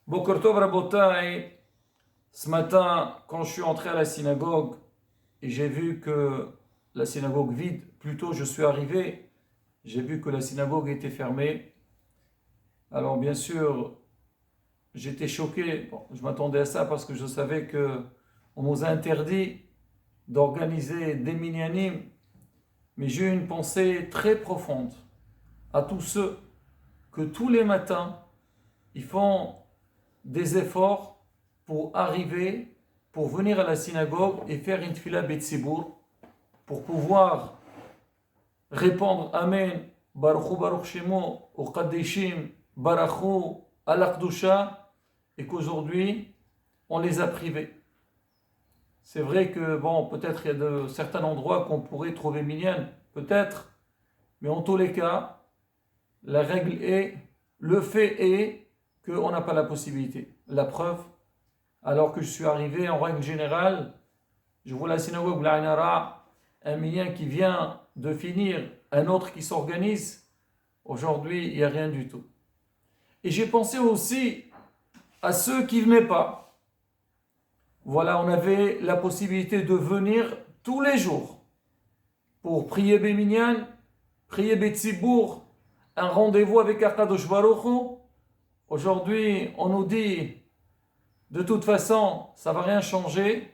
Boker Tov Rabotai, ce matin, quand je suis entré à la synagogue et j'ai vu que la synagogue vide, plutôt je suis arrivé, j'ai vu que la synagogue était fermée. Alors bien sûr, j'étais choqué. Bon, je m'attendais à ça parce que je savais que on nous a interdit d'organiser des minyanim, mais j'ai eu une pensée très profonde à tous ceux que tous les matins, ils font des efforts pour arriver, pour venir à la synagogue et faire une tfila betsibour, pour pouvoir répondre Amen, Baruchu Baruch Shemo, au Qaddishim, Barachu, Al-Aqdusha, et qu'aujourd'hui, on les a privés. C'est vrai que, bon, peut-être il y a de certains endroits qu'on pourrait trouver minyan, peut-être, mais en tous les cas, la règle est, le fait est qu'on n'a pas la possibilité. La preuve, alors que je suis arrivé, en règle générale, je vois la synagogue Blainara, un minyan qui vient de finir, un autre qui s'organise. Aujourd'hui, il n'y a rien du tout. Et j'ai pensé aussi à ceux qui ne venaient pas. Voilà, on avait la possibilité de venir tous les jours pour prier Béminyan, prier Betsibourg, un rendez-vous avec Akadosh Baruch Hu. Aujourd'hui, on nous dit, de toute façon, ça ne va rien changer.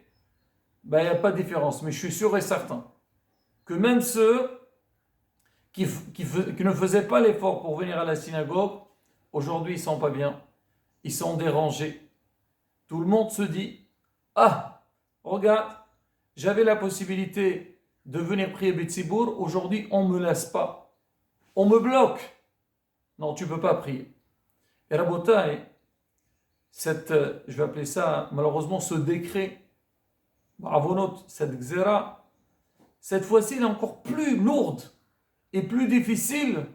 Ben, il n'y a pas de différence. Mais je suis sûr et certain que même ceux qui ne faisaient pas l'effort pour venir à la synagogue, aujourd'hui, ils ne sont pas bien. Ils sont dérangés. Tout le monde se dit, ah, regarde, j'avais la possibilité de venir prier Betsibourg, aujourd'hui, on ne me laisse pas. On me bloque. Non, tu ne peux pas prier. Et Rabotai, je vais appeler ça, malheureusement, ce décret, Bravonot, cette xéra, cette fois-ci, elle est encore plus lourde et plus difficile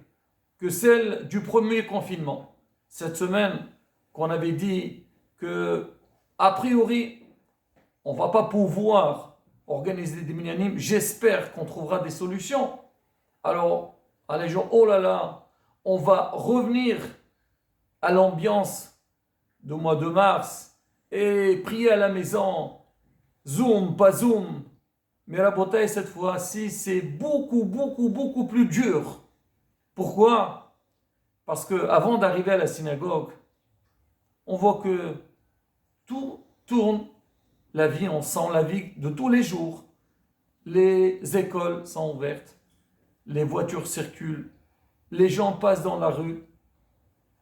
que celle du premier confinement. Cette semaine, qu'on avait dit que, a priori, on ne va pas pouvoir organiser des minyanim, j'espère qu'on trouvera des solutions. Alors, les gens, oh là là, on va revenir à l'ambiance du mois de mars et prier à la maison, Zoom, pas Zoom. Mais la bataille, cette fois-ci, c'est beaucoup, beaucoup, beaucoup plus dur. Pourquoi? Parce qu'avant d'arriver à la synagogue, on voit que tout tourne, la vie, on sent la vie de tous les jours. Les écoles sont ouvertes, les voitures circulent, les gens passent dans la rue,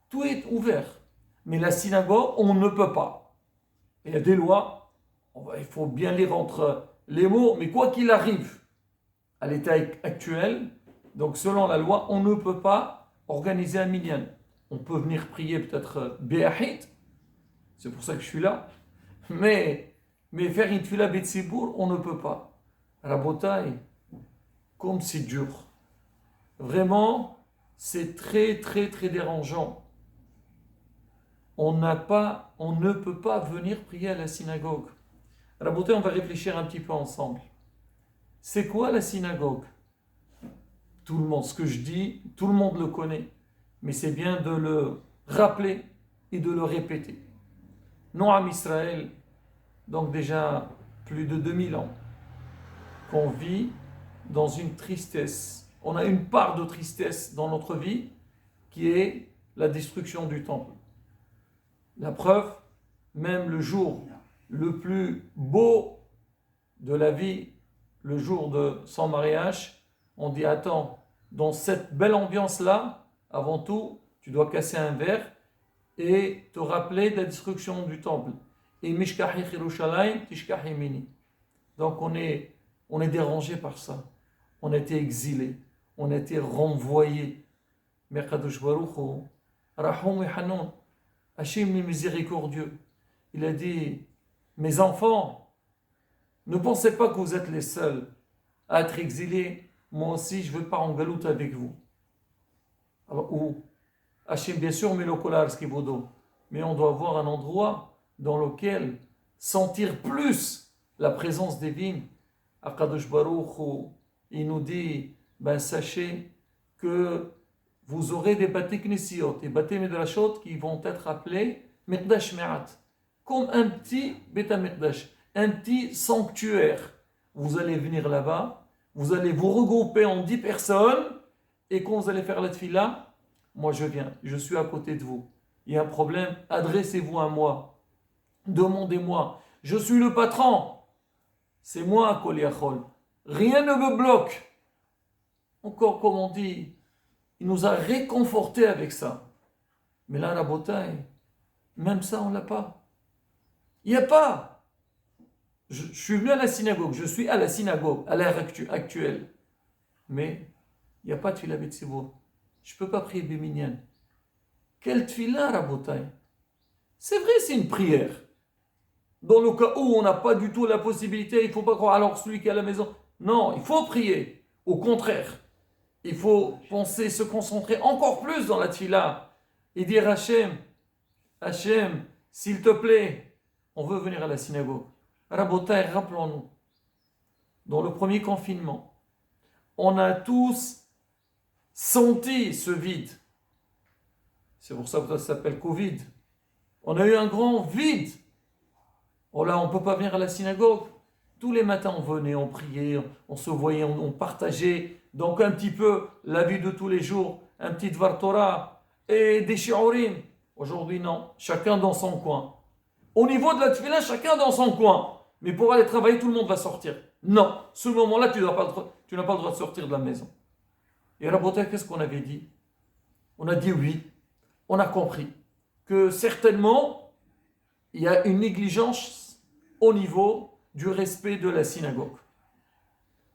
tout est ouvert. Mais la synagogue, on ne peut pas. Il y a des lois, il faut bien lire entre les mots, mais quoi qu'il arrive, à l'état actuel, donc selon la loi, on ne peut pas organiser un minyan. On peut venir prier peut-être Béahit, c'est pour ça que je suis là, mais faire une tfila Betsibour, on ne peut pas. Rabotai, comme c'est dur. Vraiment, c'est très très très dérangeant. On ne peut pas venir prier à la synagogue. Rabotai, on va réfléchir un petit peu ensemble. C'est quoi la synagogue? Tout le monde, ce que je dis, tout le monde le connaît. Mais c'est bien de le rappeler et de le répéter. Noam Israël, donc déjà plus de 2000 ans, qu'on vit dans une tristesse. On a une part de tristesse dans notre vie qui est la destruction du temple. La preuve, même le jour le plus beau de la vie, le jour de son mariage, on dit attends, dans cette belle ambiance-là, avant tout, tu dois casser un verre et te rappeler de la destruction du temple. Et Mishkahi Yerushalayim, Tishkahi Mini. Donc on est dérangé par ça. On a été exilé, on a été renvoyé. Mais Kadosh Baruch Hu, Rahum et Hanon, Hachim est miséricordieux. Il a dit, mes enfants, ne pensez pas que vous êtes les seuls à être exilés. Moi aussi, je ne veux pas en galoute avec vous. Alors, où Hachim, bien sûr, met le collar ce qui vaut d'eau. Mais on doit avoir un endroit dans lequel sentir plus la présence divine. Akadosh Baruch Hu, il nous dit, ben sachez que vous aurez des bâtis knessiot, des bâtis midrashot qui vont être appelés Miqdash Me'at. Comme un petit Beth HaMikdash, un petit sanctuaire. Vous allez venir là-bas, vous allez vous regrouper en 10 personnes, et quand vous allez faire la tfila, moi je viens, je suis à côté de vous. Il y a un problème, adressez-vous à moi. Demandez-moi. Je suis le patron. C'est moi, Kol Yachol. Rien ne me bloque. Encore, comme on dit, il nous a réconfortés avec ça. Mais là, la bataille, même ça, on ne l'a pas. Il n'y a pas. Je suis venu à la synagogue, je suis à la synagogue, à l'ère actuelle. Mais il n'y a pas de tefila betzibur. Je ne peux pas prier Béminian. Quelle tefila, la bataille? C'est vrai, c'est une prière. Dans le cas où on n'a pas du tout la possibilité, il ne faut pas croire, alors celui qui est à la maison. Non, il faut prier. Au contraire, il faut penser, se concentrer encore plus dans la tefila et dire Hachem, Hachem, s'il te plaît, on veut venir à la synagogue. Rabotai, rappelons-nous, dans le premier confinement, on a tous senti ce vide. C'est pour ça que ça s'appelle Covid. On a eu un grand vide. Oh là, on ne peut pas venir à la synagogue. Tous les matins, on venait, on priait, on se voyait, on partageait. Donc un petit peu la vie de tous les jours, un petit Dvar Torah et des shiurim. Aujourd'hui, non. Chacun dans son coin. Au niveau de la tefila, chacun dans son coin. Mais pour aller travailler, tout le monde va sortir. Non. Ce moment-là, tu n'as pas le droit de sortir de la maison. Et Rabotai, qu'est-ce qu'on avait dit? On a dit oui. On a compris que certainement, il y a une négligence au niveau du respect de la synagogue.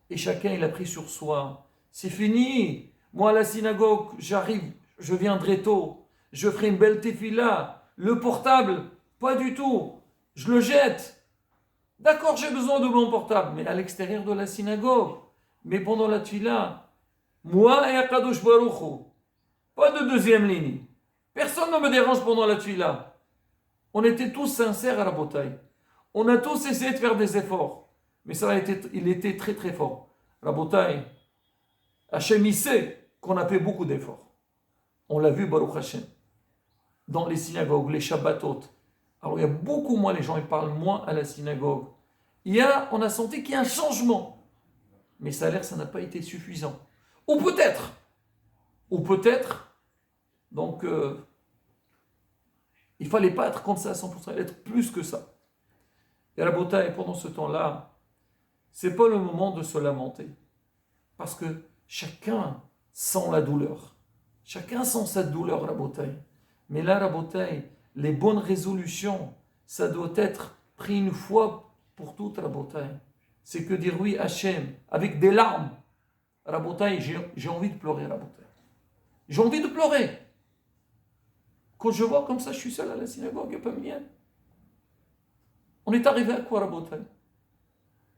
Et chacun, il a pris sur soi. C'est fini. Moi, à la synagogue, j'arrive, je viendrai tôt. Je ferai une belle tefila. Le portable, pas du tout. Je le jette. D'accord, j'ai besoin de mon portable, mais à l'extérieur de la synagogue. Mais pendant la tefila, moi et Akadosh Baruch Hu, pas de deuxième ligne. Personne ne me dérange pendant la tefila. On était tous sincères à la bataille. On a tous essayé de faire des efforts. Mais il était très très fort. La bataille, Hachem, il sait qu'on a fait beaucoup d'efforts. On l'a vu, Baruch Hashem, dans les synagogues, les Shabbatot. Alors il y a beaucoup moins, les gens ils parlent moins à la synagogue. On a senti qu'il y a un changement. Mais ça a l'air, ça n'a pas été suffisant. Ou peut-être, donc il ne fallait pas être comme ça à 100%, il fallait être plus que ça. Et à la bataille, pendant ce temps-là, ce n'est pas le moment de se lamenter. Parce que chacun sent la douleur. Chacun sent cette douleur, la bataille. Mais là, la bataille, les bonnes résolutions, ça doit être pris une fois pour toutes, la bataille. C'est que dire oui, Hachem, avec des larmes. La bataille, j'ai envie de pleurer, la bataille. J'ai envie de pleurer. Quand je vois comme ça, je suis seul à la synagogue, il n'y a pas mien. On est arrivé à quoi, la bataille?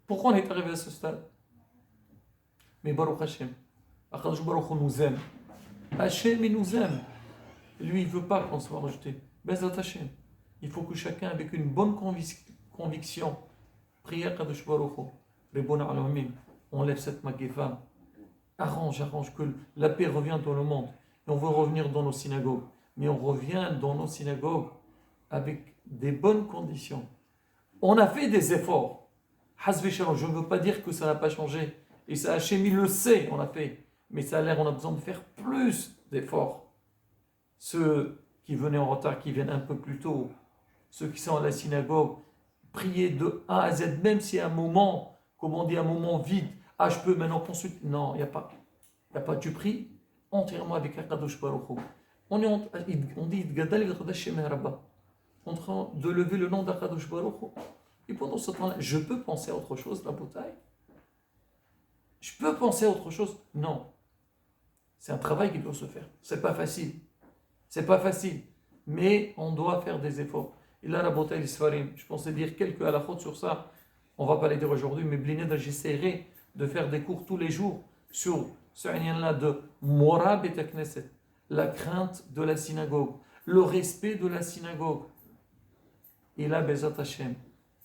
Pourquoi on est arrivé à ce stade? Mais Baruch Hashem, Akadosh Baruch Hu nous aime. Hashem, il nous aime. Lui, il ne veut pas qu'on soit rejeté. Bezat Hashem. Il faut que chacun, avec une bonne conviction, prie Akadosh Baruch Hu, Ribono Shel Olamim, on lève cette maguefa. Arrange que la paix revienne dans le monde. Et on veut revenir dans nos synagogues. Mais on revient dans nos synagogues avec des bonnes conditions. On a fait des efforts. Hasvé Shalom, je ne veux pas dire que ça n'a pas changé. Et ça, Hachem, il le sait, on a fait. Mais ça a l'air, on a besoin de faire plus d'efforts. Ceux qui venaient en retard, qui viennent un peu plus tôt. Ceux qui sont à la synagogue, prier de A à Z, même s'il y a un moment, comme on dit, un moment vide. Ah, je peux maintenant consulter. Non, il n'y a pas. Il n'y a pas. Tu pries entièrement avec Akadosh Baruch Hu. On dit Gadal Hashem Rabba, en train de lever le nom d'Akadosh Baruch Hu. Et pendant ce temps-là, je peux penser à autre chose, la bataille? Je peux penser à autre chose? Non. C'est un travail qui doit se faire. C'est pas facile. C'est pas facile. Mais on doit faire des efforts. Et là, la bataille, les Sfarim, je pensais dire quelques à la faute sur ça. On va pas les dire aujourd'hui, mais Blined, j'essaierai de faire des cours tous les jours sur ce lien-là de Mora Bet Knesset. La crainte de la synagogue, le respect de la synagogue. Et là, Bezat Hashem,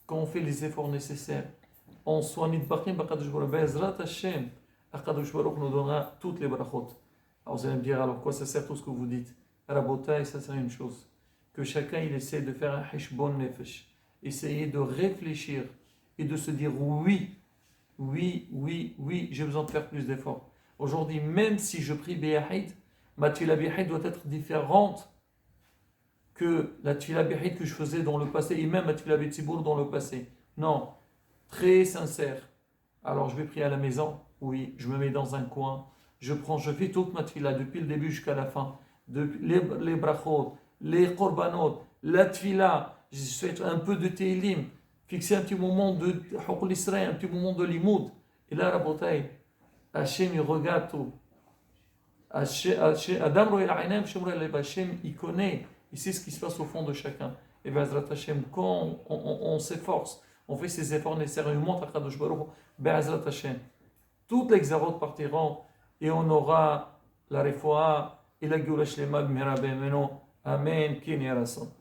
quand on fait les efforts nécessaires, on soit nidbachim b'Akadosh Baruch Hu, Bezrat Hashem, Akadosh Baruch Hu nous donnera toutes les brachot. Alors vous allez me dire, alors quoi ça sert tout ce que vous dites? Rabotai, ça sert à une chose. que chacun il essaie de faire un hishbon nefesh, essayer de réfléchir et de se dire oui, oui, oui, oui, j'ai besoin de faire plus d'efforts. Aujourd'hui, même si je prie Biyahid, ma Tfila Biyahid doit être différente que la Tfila Biyahid que je faisais dans le passé, et même la Tfila Betzibour dans le passé. Non, très sincère. Alors je vais prier à la maison, oui, je me mets dans un coin, je fais toute ma Tfila depuis le début jusqu'à la fin, les brachot, les korbanot, la Tfila, je fais un peu de Teilim, fixer un petit moment de Hukul Israël, un petit moment de Limoud. Et là, Rabotai, Hachem, il regarde tout. Adam Roel Aïnem, Hachem, il connaît, il sait ce qui se passe au fond de chacun. Et Bezrat Hachem, quand on s'efforce, on fait ces efforts nécessaires et on montre à Kadosh Baruch, Bezrat Hachem, toutes les exarotes partiront et on aura la refoua et la Géoula Shlema, B'mera B'emeno. Amen, Kin Yarason.